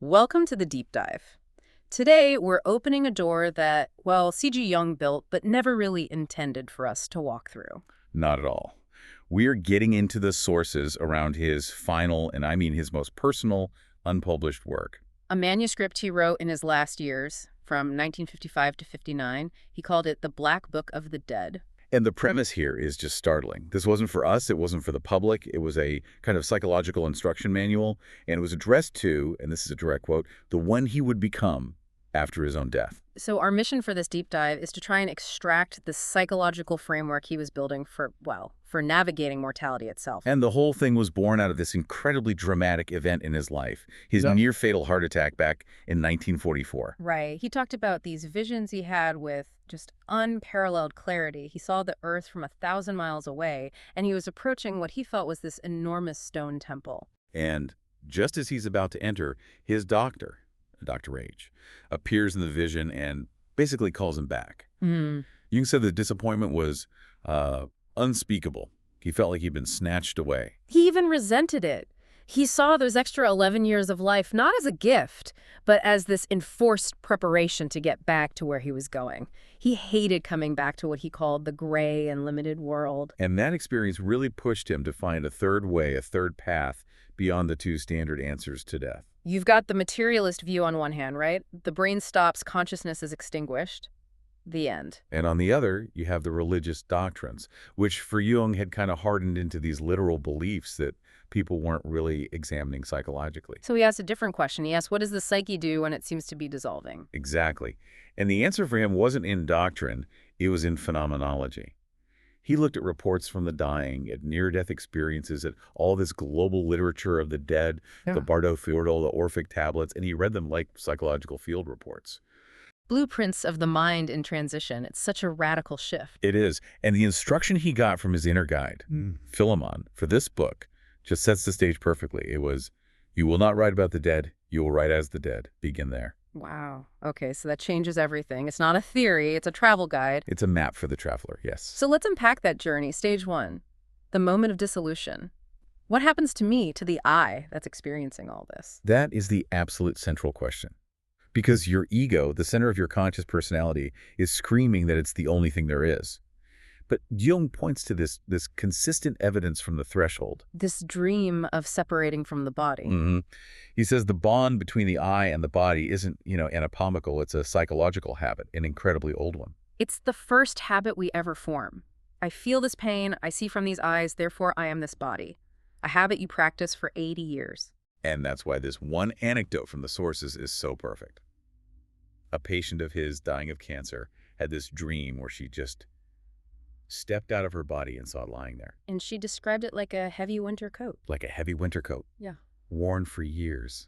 Welcome to the deep dive. Today, we're opening a door that, well, C.G. Jung built, but never really intended for us to walk through. Not at all. We're getting into the sources around his final, and I mean his most personal, unpublished work. A manuscript he wrote in his last years, from 1955 to 59, he called it the Black Book of the Dead. And the premise here is just startling. This wasn't for us, it wasn't for the public, it was a kind of psychological instruction manual, and it was addressed to, and this is a direct quote, the one he would become after his own death. So our mission for this deep dive is to try and extract the psychological framework he was building for navigating mortality itself. And the whole thing was born out of this incredibly dramatic event in his life, his near-fatal heart attack back in 1944. Right. He talked about these visions he had with just unparalleled clarity. He saw the Earth from 1,000 miles away, and he was approaching what he felt was this enormous stone temple. And just as he's about to enter, his doctor, Dr. H, appears in the vision and basically calls him back. Jung said the disappointment was unspeakable. He felt like he'd been snatched away. He even resented it. He saw those extra 11 years of life not as a gift, but as this enforced preparation to get back to where he was going. He hated coming back to what he called the gray and limited world. And that experience really pushed him to find a third way, a third path beyond the two standard answers to death. You've got the materialist view on one hand, right? The brain stops, consciousness is extinguished. The end. And on the other, you have the religious doctrines, which for Jung had kind of hardened into these literal beliefs that people weren't really examining psychologically. So he asked a different question. He asked, what does the psyche do when it seems to be dissolving? Exactly. And the answer for him wasn't in doctrine, it was in phenomenology. He looked at reports from the dying, at near-death experiences, at all this global literature of the dead, the Bardo, the Orphic tablets, and he read them like psychological field reports. Blueprints of the mind in transition. It's such a radical shift. It is. And the instruction he got from his inner guide, Philemon, for this book, just sets the stage perfectly. It was, you will not write about the dead, you will write as the dead. Begin there. Wow. Okay, so that changes everything. It's not a theory, it's a travel guide. It's a map for the traveler, yes. So let's unpack that journey. Stage one, the moment of dissolution. What happens to me, to the I that's experiencing all this? That is the absolute central question. Because your ego, the center of your conscious personality, is screaming that it's the only thing there is. But Jung points to this consistent evidence from the threshold. This dream of separating from the body. He says the bond between the I and the body isn't, anatomical. It's a psychological habit, an incredibly old one. It's the first habit we ever form. I feel this pain, I see from these eyes, therefore I am this body. A habit you practice for 80 years. And that's why this one anecdote from the sources is so perfect. A patient of his dying of cancer had this dream where she just stepped out of her body and saw it lying there. And she described it like a heavy winter coat. Like a heavy winter coat. Yeah. Worn for years.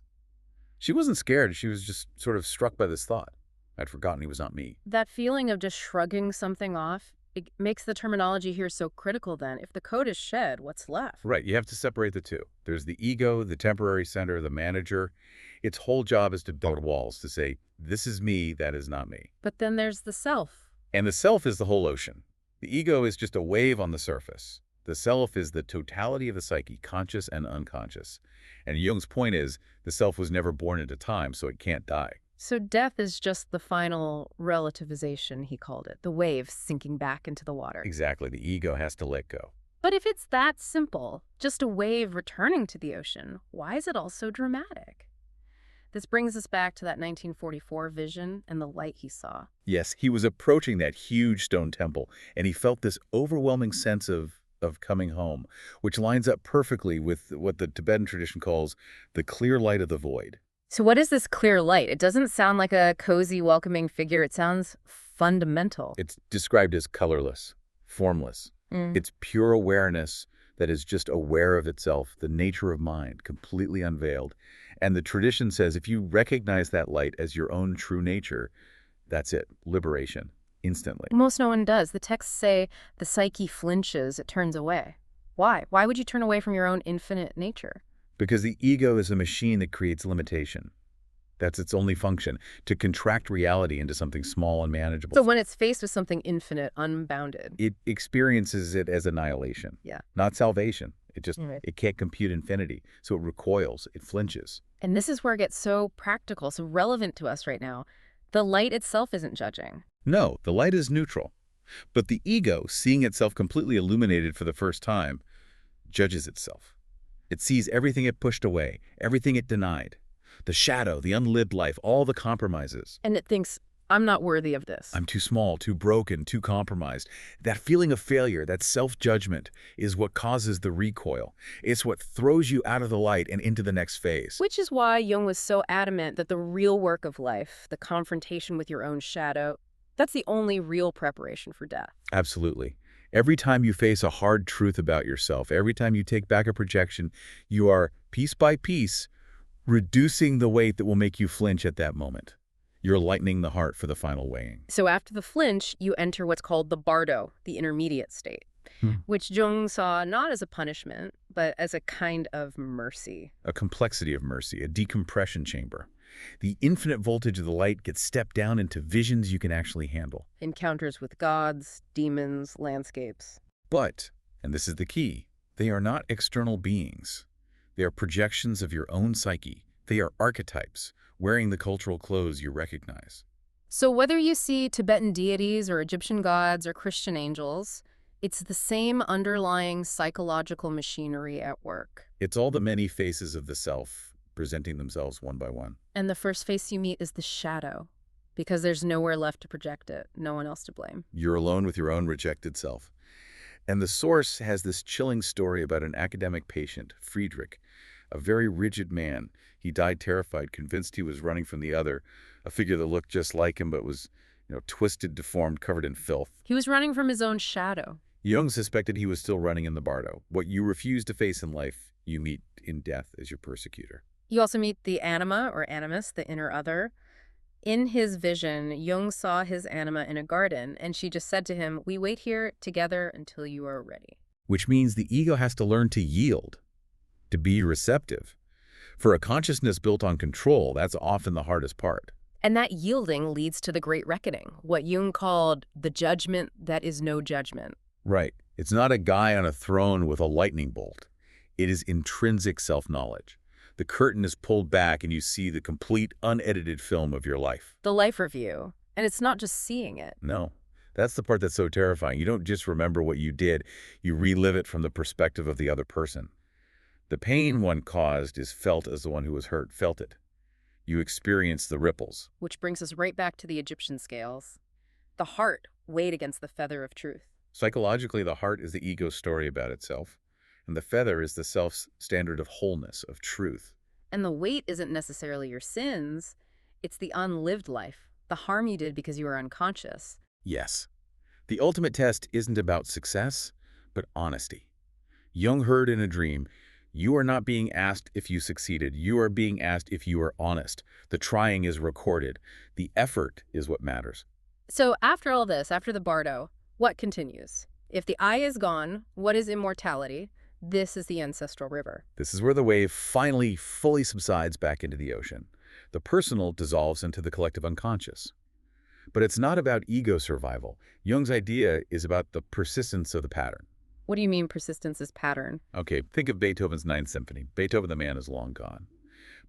She wasn't scared. She was just sort of struck by this thought. I'd forgotten he was not me. That feeling of just shrugging something off, it makes the terminology here so critical then. If the coat is shed, what's left? Right. You have to separate the two. There's the ego, the temporary center, the manager. Its whole job is to build walls, to say, this is me, that is not me. But then there's the self. And the self is the whole ocean. The ego is just a wave on the surface. The self is the totality of the psyche, conscious and unconscious. And Jung's point is, the self was never born into time, so it can't die. So death is just the final relativization, he called it, the wave sinking back into the water. Exactly. The ego has to let go. But if it's that simple, just a wave returning to the ocean, why is it all so dramatic? This brings us back to that 1944 vision and the light he saw. Yes, he was approaching that huge stone temple, and he felt this overwhelming sense of coming home, which lines up perfectly with what the Tibetan tradition calls the clear light of the void. So what is this clear light? It doesn't sound like a cozy, welcoming figure. It sounds fundamental. It's described as colorless, formless. It's pure awareness that is just aware of itself, the nature of mind, completely unveiled. And the tradition says if you recognize that light as your own true nature, that's it, liberation, instantly. Most no one does. The texts say the psyche flinches, it turns away. Why? Why would you turn away from your own infinite nature? Because the ego is a machine that creates limitation. That's its only function, to contract reality into something small and manageable. So when it's faced with something infinite, unbounded. It experiences it as annihilation. Yeah. Not salvation. Right. It can't compute infinity. So it recoils, it flinches. And this is where it gets so practical, so relevant to us right now. The light itself isn't judging. No, the light is neutral. But the ego, seeing itself completely illuminated for the first time, judges itself. It sees everything it pushed away, everything it denied. The shadow, the unlived life, all the compromises. And it thinks, I'm not worthy of this. I'm too small, too broken, too compromised. That feeling of failure, that self-judgment, is what causes the recoil. It's what throws you out of the light and into the next phase. Which is why Jung was so adamant that the real work of life, the confrontation with your own shadow, that's the only real preparation for death. Absolutely. Every time you face a hard truth about yourself, every time you take back a projection, you are, piece by piece, reducing the weight that will make you flinch at that moment. You're lightening the heart for the final weighing. So after the flinch, you enter what's called the Bardo, the intermediate state, which Jung saw not as a punishment, but as a kind of mercy. A complexity of mercy, a decompression chamber. The infinite voltage of the light gets stepped down into visions you can actually handle. Encounters with gods, demons, landscapes. But, and this is the key, they are not external beings. They are projections of your own psyche. They are archetypes, wearing the cultural clothes you recognize. So whether you see Tibetan deities or Egyptian gods or Christian angels, it's the same underlying psychological machinery at work. It's all the many faces of the self presenting themselves one by one. And the first face you meet is the shadow, because there's nowhere left to project it, no one else to blame. You're alone with your own rejected self. And the source has this chilling story about an academic patient, Friedrich, a very rigid man. He died terrified, convinced he was running from the other, a figure that looked just like him but was, twisted, deformed, covered in filth. He was running from his own shadow. Jung suspected he was still running in the Bardo. What you refuse to face in life, you meet in death as your persecutor. You also meet the Anima, or Animus, the inner other. In his vision, Jung saw his Anima in a garden, and she just said to him, "We wait here together until you are ready." Which means the ego has to learn to yield, to be receptive. For a consciousness built on control, that's often the hardest part. And that yielding leads to the Great Reckoning, what Jung called the judgment that is no judgment. Right. It's not a guy on a throne with a lightning bolt. It is intrinsic self-knowledge. The curtain is pulled back and you see the complete, unedited film of your life. The life review. And it's not just seeing it. No. That's the part that's so terrifying. You don't just remember what you did. You relive it from the perspective of the other person. The pain one caused is felt as the one who was hurt felt it. You experience the ripples. Which brings us right back to the Egyptian scales. The heart weighed against the feather of truth. Psychologically, the heart is the ego's story about itself, and the feather is the self's standard of wholeness, of truth. And the weight isn't necessarily your sins. It's the unlived life, the harm you did because you were unconscious. Yes. The ultimate test isn't about success, but honesty. Jung heard in a dream, you are not being asked if you succeeded. You are being asked if you are honest. The trying is recorded. The effort is what matters. So after all this, after the Bardo, what continues? If the I is gone, what is immortality? This is the Ancestral River. This is where the wave finally fully subsides back into the ocean. The personal dissolves into the collective unconscious. But it's not about ego survival. Jung's idea is about the persistence of the pattern. What do you mean persistence is pattern? Okay, think of Beethoven's Ninth Symphony. Beethoven the man is long gone.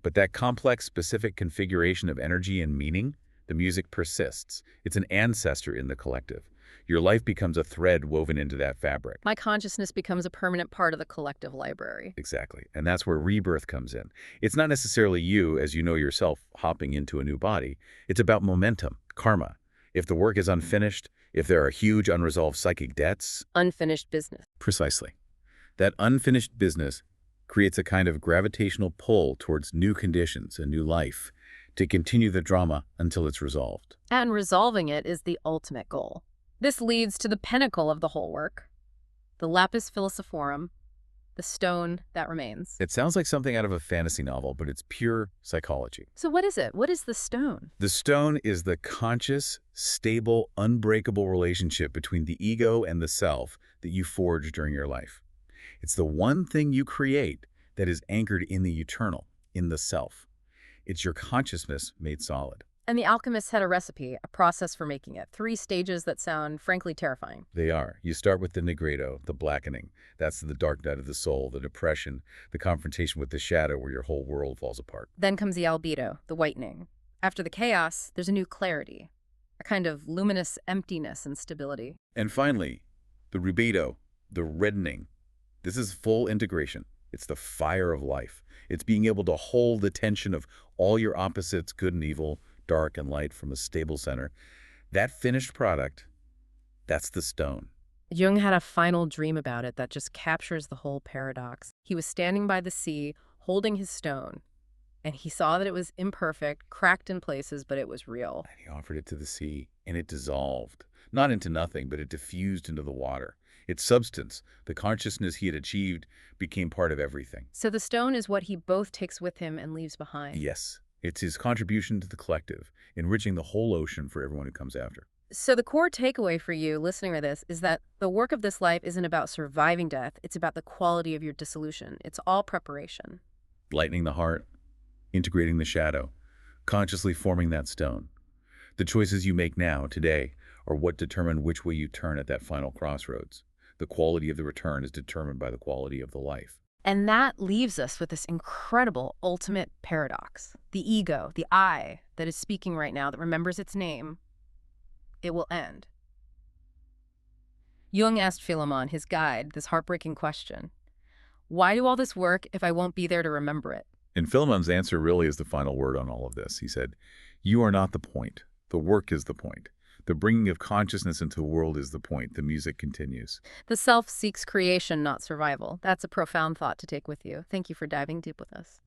But that complex, specific configuration of energy and meaning, the music persists. It's an ancestor in the collective. Your life becomes a thread woven into that fabric. My consciousness becomes a permanent part of the collective library. Exactly. And that's where rebirth comes in. It's not necessarily you, as you know yourself, hopping into a new body. It's about momentum, karma. If the work is unfinished, if there are huge unresolved psychic debts. Unfinished business. Precisely. That unfinished business creates a kind of gravitational pull towards new conditions, a new life, to continue the drama until it's resolved. And resolving it is the ultimate goal. This leads to the pinnacle of the whole work, the Lapis Philosophorum, the stone that remains. It sounds like something out of a fantasy novel, but it's pure psychology. So what is it? What is the stone? The stone is the conscious, stable, unbreakable relationship between the ego and the self that you forge during your life. It's the one thing you create that is anchored in the eternal, in the self. It's your consciousness made solid. And the alchemists had a recipe, a process for making it. 3 stages that sound, frankly, terrifying. They are. You start with the nigredo, the blackening. That's the dark night of the soul, the depression, the confrontation with the shadow where your whole world falls apart. Then comes the albedo, the whitening. After the chaos, there's a new clarity, a kind of luminous emptiness and stability. And finally, the rubedo, the reddening. This is full integration. It's the fire of life. It's being able to hold the tension of all your opposites, good and evil, dark and light, from a stable center. That finished product, that's the stone. Jung had a final dream about it that just captures the whole paradox. He was standing by the sea, holding his stone, and he saw that it was imperfect, cracked in places, but it was real. And he offered it to the sea, and it dissolved. Not into nothing, but it diffused into the water. Its substance, the consciousness he had achieved, became part of everything. So the stone is what he both takes with him and leaves behind. Yes, it's his contribution to the collective, enriching the whole ocean for everyone who comes after. So the core takeaway for you listening to this is that the work of this life isn't about surviving death. It's about the quality of your dissolution. It's all preparation. Lightening the heart, integrating the shadow, consciously forming that stone. The choices you make now, today, are what determine which way you turn at that final crossroads. The quality of the return is determined by the quality of the life. And that leaves us with this incredible ultimate paradox. The ego, the I that is speaking right now, that remembers its name, it will end. Jung asked Philemon, his guide, this heartbreaking question. Why do all this work if I won't be there to remember it? And Philemon's answer really is the final word on all of this. He said, "You are not the point. The work is the point. The bringing of consciousness into the world is the point." The music continues. The self seeks creation, not survival. That's a profound thought to take with you. Thank you for diving deep with us.